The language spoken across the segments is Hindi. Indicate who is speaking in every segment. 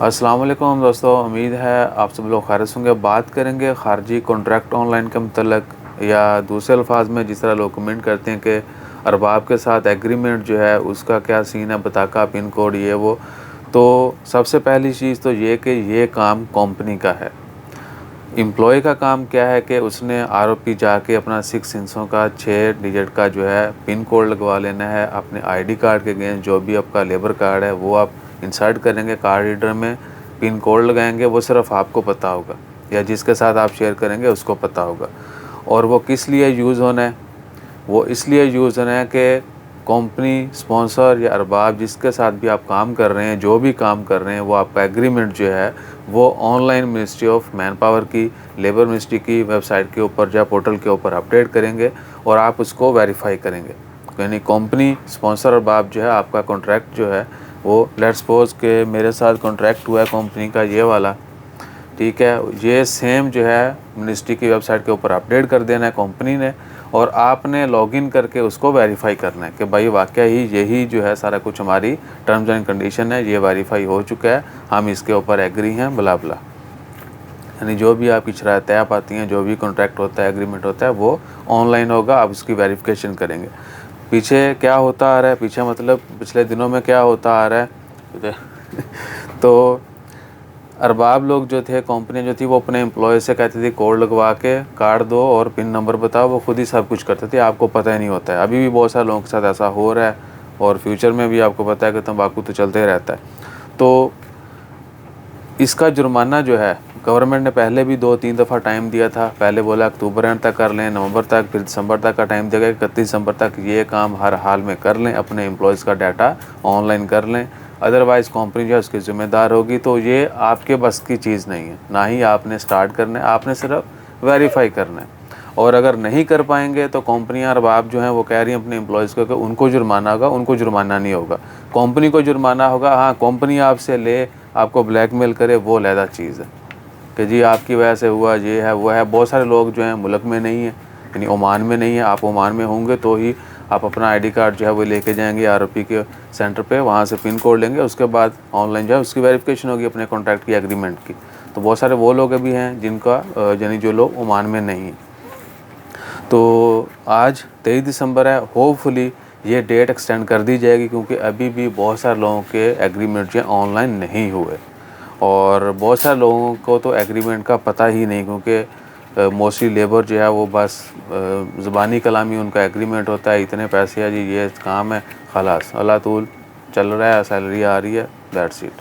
Speaker 1: अस्सलाम वालेकुम दोस्तों, उम्मीद है आप सब लोग खैरियत होंगे। बात करेंगे ख़ारजी कॉन्ट्रैक्ट ऑनलाइन के मतलब, या दूसरे अल्फाज में जिस तरह लोग कमेंट करते हैं कि अरबाब के साथ एग्रीमेंट जो है उसका क्या सीन है, बताका पिन कोड ये वो। तो सबसे पहली चीज़ तो ये कि ये काम कंपनी का है। एम्प्लॉय का काम क्या है कि उसने आरओपी जाके अपना 6 हिस्सों का 6 डिजिट का जो है पिन कोड लगवा लेना है। अपने आईडी कार्ड के अगेंस्ट जो भी आपका लेबर कार्ड है वो आप इंसर्ट करेंगे, कार्ड रीडर में पिन कोड लगाएंगे। वो सिर्फ आपको पता होगा या जिसके साथ आप शेयर करेंगे उसको पता होगा। और वो किस लिए यूज़ होना है? वो इसलिए यूज़ होना है कि कंपनी, स्पॉन्सर या अरबाब जिसके साथ भी आप काम कर रहे हैं, जो भी काम कर रहे हैं, वो आपका एग्रीमेंट जो है वो online ministry of man power की, लेबर मिनिस्ट्री की वेबसाइट के ऊपर या पोर्टल के ऊपर अपडेट करेंगे और आप उसको वेरीफाई करेंगे। यानी कंपनी, स्पॉन्सर, अरबाब जो है आपका कॉन्ट्रैक्ट जो है वो, लेट्स सपोज के मेरे साथ कॉन्ट्रैक्ट हुआ है कंपनी का ये वाला, ठीक है। ये सेम जो है मिनिस्ट्री की वेबसाइट के ऊपर अपडेट कर देना है कंपनी ने, और आपने लॉगिन करके उसको वेरीफाई करना है कि भाई वाकई ही यही जो है सारा कुछ हमारी टर्म्स एंड कंडीशन है, ये वेरीफाई हो चुका है, हम इसके ऊपर एग्री हैं, बला बला। यानी जो भी आपकी शरायतें पाती हैं, जो भी कॉन्ट्रैक्ट होता है, एग्रीमेंट होता है, वो ऑनलाइन होगा, आप उसकी वेरिफिकेशन करेंगे। पीछे क्या होता आ रहा है, पीछे मतलब पिछले दिनों में क्या होता आ रहा है तो अरबाब लोग जो थे, कंपनी जो थी, वो अपने एम्प्लॉय से कहती थी कोड लगवा के कार्ड दो और पिन नंबर बताओ। वो खुद ही सब कुछ करते थे, आपको पता ही नहीं होता है। अभी भी बहुत सारे लोगों के साथ ऐसा हो रहा है और फ्यूचर में भी आपको पता है कि तंबाकू तो चलते रहता है। तो इसका जुर्माना जो है गवर्नमेंट ने पहले भी 2-3 दफ़ा टाइम दिया था। पहले बोला अक्टूबर एंड तक कर लें, नवंबर तक, फिर दिसंबर तक का टाइम देगा, 31 दिसंबर तक ये काम हर हाल में कर लें, अपने एम्प्लॉयज़ का डाटा ऑनलाइन कर लें, अदरवाइज़ कंपनी जो है उसकी ज़िम्मेदार होगी। तो ये आपके बस की चीज़ नहीं है, ना ही आपने स्टार्ट करना है, आपने सिर्फ वेरीफाई करना है। और अगर नहीं कर पाएंगे तो कंपनियां, अरबाब जो हैं वो कह रही हैं अपने एम्प्लॉयज़ को कि उनको जुर्माना होगा, उनको जुर्माना नहीं होगा, कंपनी को जुर्माना होगा। हाँ, कंपनी आपसे ले, आपको ब्लैकमेल करे, वो अलग चीज़ है कि जी आपकी वजह से हुआ, ये है वो है। बहुत सारे लोग जो हैं मुल्क में नहीं है, यानी ओमान में नहीं है। आप ओमान में होंगे तो ही आप अपना आईडी कार्ड जो है वो लेके जाएंगे आरओपी के सेंटर पे, वहाँ से पिन कोड लेंगे, उसके बाद ऑनलाइन जो है उसकी वेरिफिकेशन होगी अपने कॉन्ट्रैक्ट की, एग्रीमेंट की। तो बहुत सारे वो लोग भी हैं जिनका यानी जो लोग ओमान में नहीं हैं। तो आज 23 दिसंबर है, होपफुली ये डेट एक्सटेंड कर दी जाएगी, क्योंकि अभी भी बहुत सारे लोगों के एग्रीमेंट जो ऑनलाइन नहीं हुए और बहुत सारे लोगों को तो एग्रीमेंट का पता ही नहीं, क्योंकि मोस्टली लेबर जो है वो बस ज़बानी कलामी उनका एग्रीमेंट होता है, इतने पैसे है जी, ये काम है, खलास अल्लाह तूल चल रहा है, सैलरी आ रही है, दैट्स इट।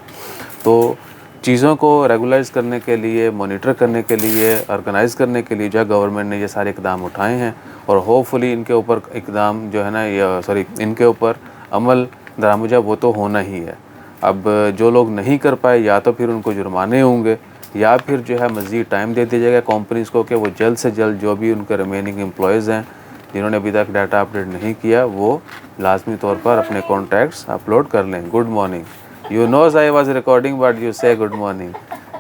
Speaker 1: तो चीज़ों को रेगुलाइज़ करने के लिए, मॉनिटर करने के लिए, ऑर्गेनाइज़ करने के लिए जो है गवर्नमेंट ने ये सारे इक़दाम उठाए हैं, और होपफुली इनके ऊपर इक़दाम जो है ना, ये इनके ऊपर अमल दरामद वो तो होना ही है। अब जो लोग नहीं कर पाए, या तो फिर उनको जुर्माने होंगे, या फिर जो है मज़ीद टाइम दे दिया जाएगा कंपनीज़ को कि वो जल्द से जल्द जो भी उनके रिमेनिंग एम्प्लॉयज़ हैं जिन्होंने अभी तक डाटा अपडेट नहीं किया, वो लाजमी तौर पर अपने कॉन्टैक्ट्स अपलोड कर लें। Good morning, you knows I was recording but you say good morning,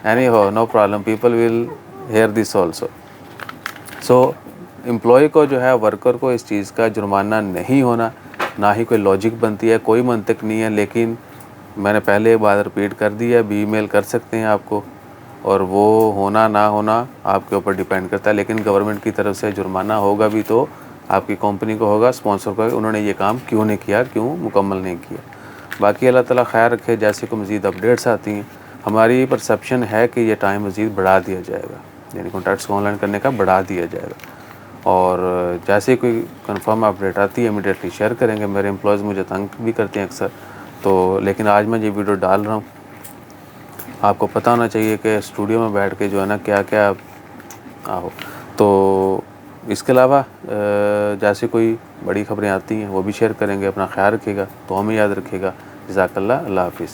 Speaker 1: anyhow no problem, people will hear this also। so employee को जो है, वर्कर को इस चीज़ का जुर्माना नहीं होना, ना ही कोई लॉजिक बनती है, कोई मंतक नहीं है। लेकिन मैंने पहले एक बार रिपीट कर दी है, भी ईमेल कर सकते हैं आपको, और वो होना ना होना आपके ऊपर डिपेंड करता है। लेकिन गवर्नमेंट की तरफ से जुर्माना होगा भी तो आपकी कंपनी को होगा, स्पॉन्सर को, उन्होंने ये काम क्यों नहीं किया, क्यों मुकम्मल नहीं किया। बाकी अल्लाह ताला खैर रखे, जैसे को मज़ीद अपडेट्स आती हैं, हमारी परसेप्शन है कि ये टाइम मज़ीद बढ़ा दिया जाएगा, यानी कॉन्ट्रैक्ट्स को ऑनलाइन करने का बढ़ा दिया जाएगा। और जैसे कोई कंफर्म अपडेट आती है इमीडिएटली शेयर करेंगे। मेरे एम्प्लॉयज़ मुझे तंग भी करते हैं अक्सर, तो लेकिन आज मैं ये वीडियो डाल रहा हूँ। आपको पता होना चाहिए कि स्टूडियो में बैठ के जो है ना क्या क्या आहो। तो इसके अलावा जैसे कोई बड़ी ख़बरें आती हैं वो भी शेयर करेंगे। अपना ख्याल रखिएगा, तो हमें याद रखिएगा। जज़ाकल्लाह, अल्लाह हाफ़िज़।